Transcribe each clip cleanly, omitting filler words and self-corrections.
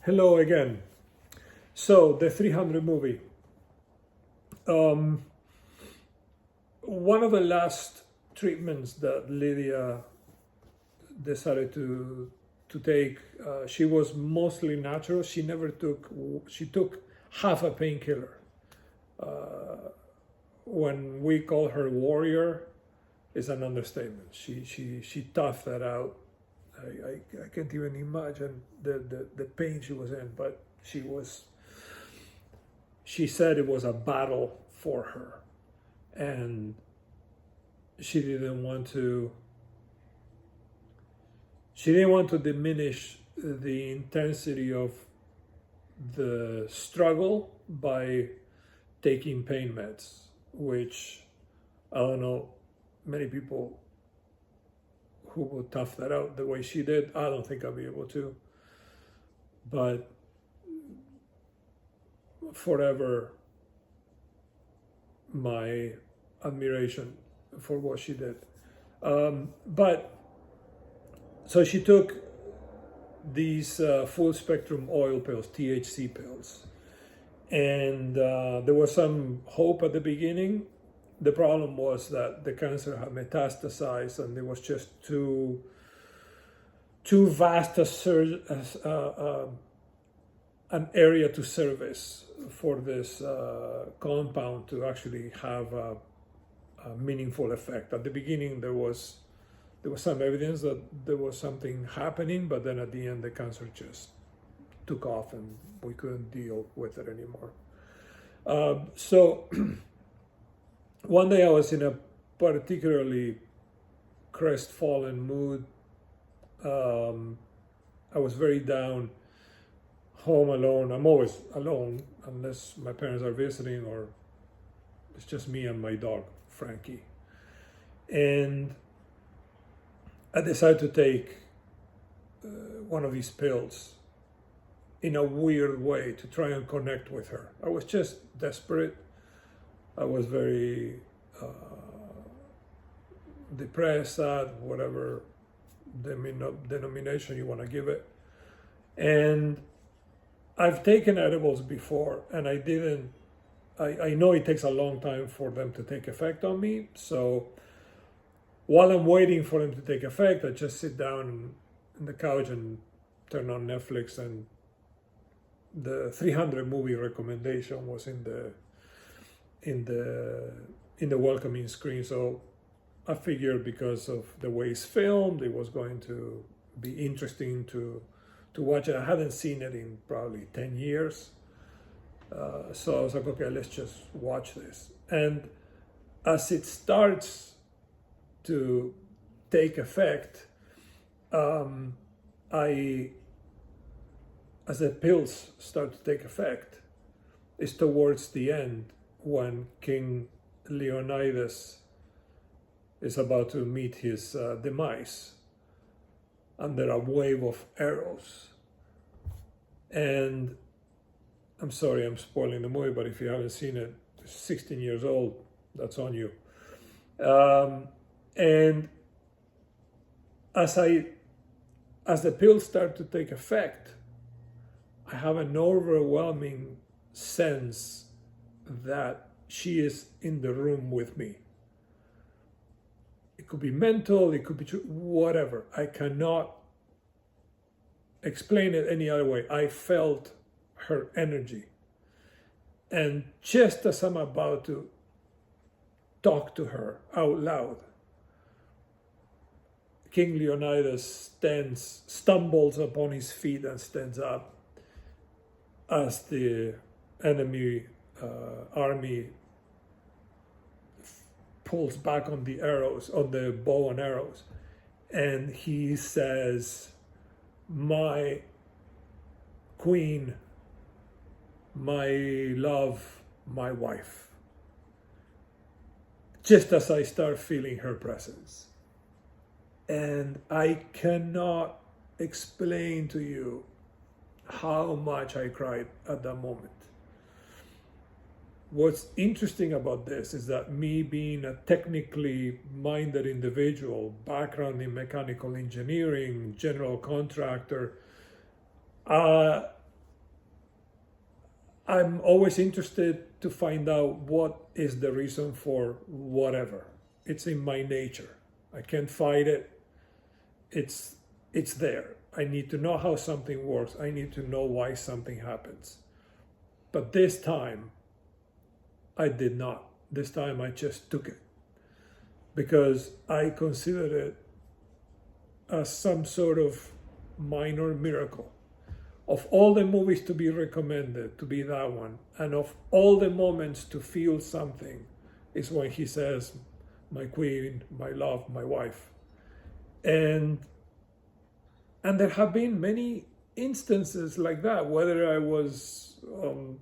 Hello again. So the 300 movie. One of the last treatments that Lydia decided to take, she was mostly natural. She took half a painkiller. When we call her warrior, is an understatement. She toughed that out. I can't even imagine the pain she was in, but she said it was a battle for her, and she didn't want to diminish the intensity of the struggle by taking pain meds, which I don't know many people who would tough that out the way she did. I don't think I'll be able to, but forever my admiration for what she did. But so she took these full spectrum oil pills, THC pills, and there was some hope at the beginning. The problem was that the cancer had metastasized, and there was just too vast an area to service for this compound to actually have a meaningful effect. At the beginning, there was some evidence that there was something happening, but then at the end, the cancer just took off, and we couldn't deal with it anymore. So one day I was in a particularly crestfallen mood. I was very down, home alone. I'm always alone unless my parents are visiting or it's just me and my dog, Frankie. And I decided to take one of these pills in a weird way to try and connect with her. I was just desperate. I was very depressed, sad, whatever denomination you want to give it. And I've taken edibles before, and I know it takes a long time for them to take effect on me. So while I'm waiting for them to take effect, I just sit down on the couch and turn on Netflix, and the 300 movie recommendation was in the welcoming screen. So I figured because of the way it's filmed, it was going to be interesting to watch it. I hadn't seen it in probably 10 years. So I was like, okay, let's just watch this. And as it starts to take effect, as the pills start to take effect, is towards the end when King Leonidas is about to meet his demise under a wave of arrows. And I'm sorry, I'm spoiling the movie, but if you haven't seen it, it's 16 years old, that's on you. And as the pills start to take effect, I have an overwhelming sense that she is in the room with me. It could be mental, it could be true, whatever. I cannot explain it any other way. I felt her energy. And just as I'm about to talk to her out loud, King Leonidas stumbles upon his feet and stands up as the enemy army pulls back on the arrows, on the bow and arrows, and he says, "My queen, my love, my wife," just as I start feeling her presence. And I cannot explain to you how much I cried at that moment. What's interesting about this is that me being a technically minded individual, background in mechanical engineering, general contractor, I'm always interested to find out what is the reason for whatever. It's in my nature. I can't fight it. It's there. I need to know how something works. I need to know why something happens. But this time, I did not. This time I just took it because I considered it as some sort of minor miracle. Of all the movies to be recommended, to be that one, and of all the moments to feel something, is when he says, "My queen, my love, my wife." And there have been many instances like that, whether I was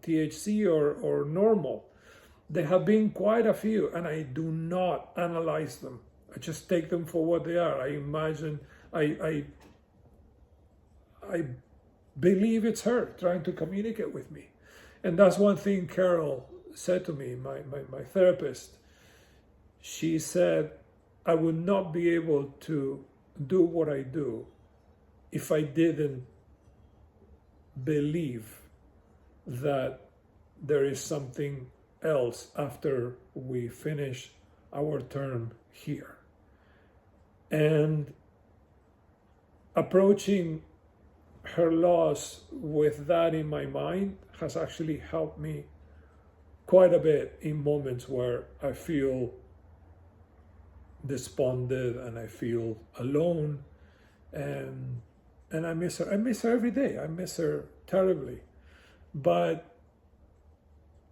THC or normal. There have been quite a few, and I do not analyze them. I just take them for what they are. I imagine, I believe it's her trying to communicate with me. And that's one thing Carol said to me, my therapist. She said, I would not be able to do what I do if I didn't believe that there is something else after we finish our term here. And approaching her loss with that in my mind has actually helped me quite a bit in moments where I feel despondent and I feel alone, and I miss her. I miss her every day. I miss her terribly. But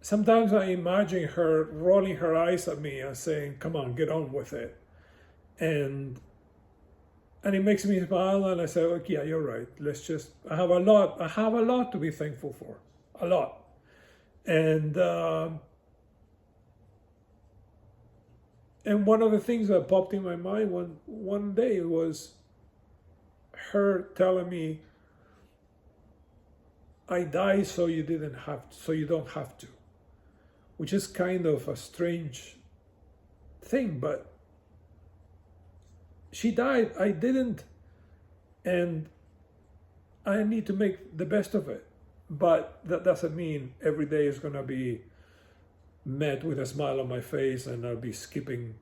sometimes I imagine her rolling her eyes at me and saying, "Come on, get on with it." And it makes me smile, and I say, "Okay, yeah, you're right. Let's just." I have a lot to be thankful for, a lot. And one of the things that popped in my mind one day was her telling me, "I died so you don't have to," which is kind of a strange thing, but she died, I didn't, and I need to make the best of it. But that doesn't mean every day is gonna be met with a smile on my face and I'll be skipping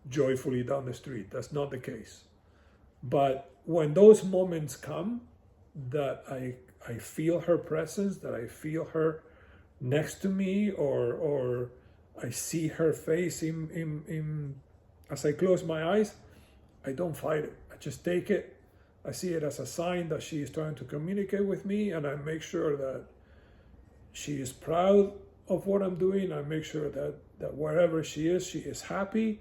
joyfully down the street. That's not the case. But when those moments come, that I feel her presence, that I feel her next to me, or I see her face in as I close my eyes, I don't fight it. I just take it. I see it as a sign that she is trying to communicate with me, and I make sure that she is proud of what I'm doing. I make sure that wherever she is happy,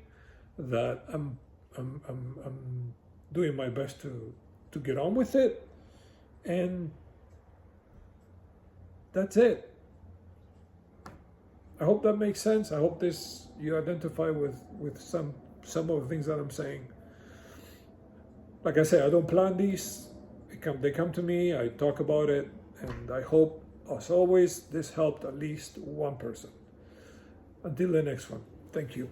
that I'm doing my best to get on with it, and that's it. I hope that makes sense. I hope you identify with some of the things that I'm saying. Like I say, I don't plan these. They come to me, I talk about it, and I hope, as always, this helped at least one person. Until the next one, thank you.